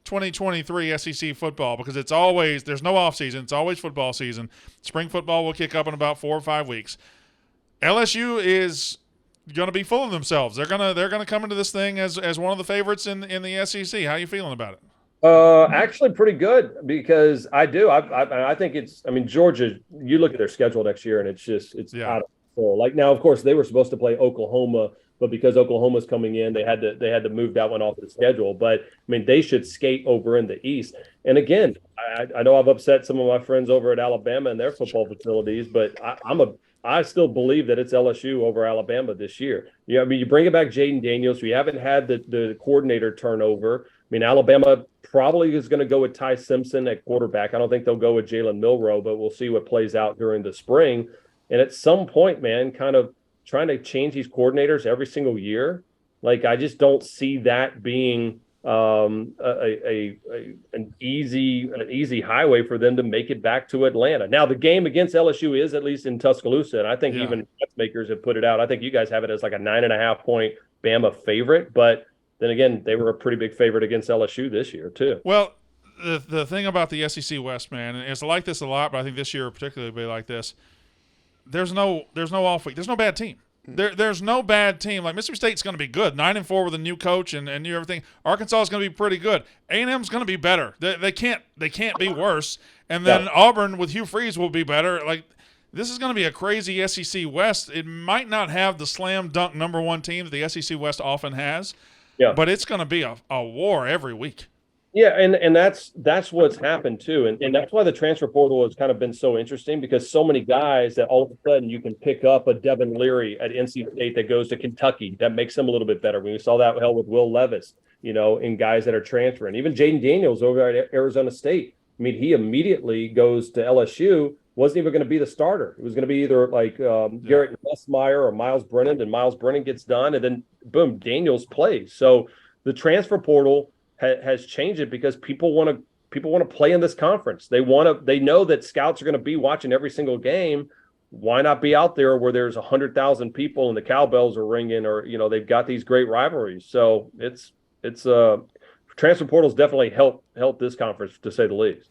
2023 SEC football because there's no offseason. It's always football season. Spring football will kick up in about 4 or 5 weeks. LSU is going to be full of themselves. They're gonna come into this thing as one of the favorites in the SEC. How are you feeling about it? Actually pretty good because I think Georgia, you look at their schedule next year and it's out of control. Like now, of course, they were supposed to play Oklahoma, but because Oklahoma's coming in, they had to move that one off the schedule. But I mean, they should skate over in the East. And again, I know I've upset some of my friends over at Alabama and their football facilities, but I still believe that it's LSU over Alabama this year. Yeah, I mean, you bring it back Jaden Daniels. We haven't had the coordinator turnover. I mean, Alabama probably is going to go with Ty Simpson at quarterback. I don't think they'll go with Jalen Milroe, but we'll see what plays out during the spring. And at some point, man, kind of trying to change these coordinators every single year, like I just don't see that being an easy highway for them to make it back to Atlanta. Now, the game against LSU is at least in Tuscaloosa, and I think even makers have put it out. I think you guys have it as like a 9.5-point Bama favorite, but then again, they were a pretty big favorite against LSU this year too. Well, the thing about the SEC West, man, and it's like this a lot, but I think this year particularly will be like this. There's no off week. There's no bad team. There's no bad team. Like Mississippi State's going to be good, 9-4 with a new coach and new everything. Arkansas is going to be pretty good. A&M's going to be better. They can't be worse. And then Auburn with Hugh Freeze will be better. Like this is going to be a crazy SEC West. It might not have the slam dunk number one team that the SEC West often has. Yeah, but it's going to be a war every week. Yeah, and that's what's happened too, and that's why the transfer portal has kind of been so interesting because so many guys that all of a sudden you can pick up a Devin Leary at NC State that goes to Kentucky that makes them a little bit better. We saw that with Will Levis, in guys that are transferring. Even Jaden Daniels over at Arizona State. I mean, he immediately goes to LSU. Wasn't even going to be the starter. It was going to be either like Garrett Nussmeier or Miles Brennan, and Miles Brennan gets done, and then boom, Daniels plays. So the transfer portal has changed it because people want to play in this conference. They know that scouts are going to be watching every single game. Why not be out there where there's 100,000 people and the cowbells are ringing, or they've got these great rivalries. So it's transfer portals definitely help this conference to say the least.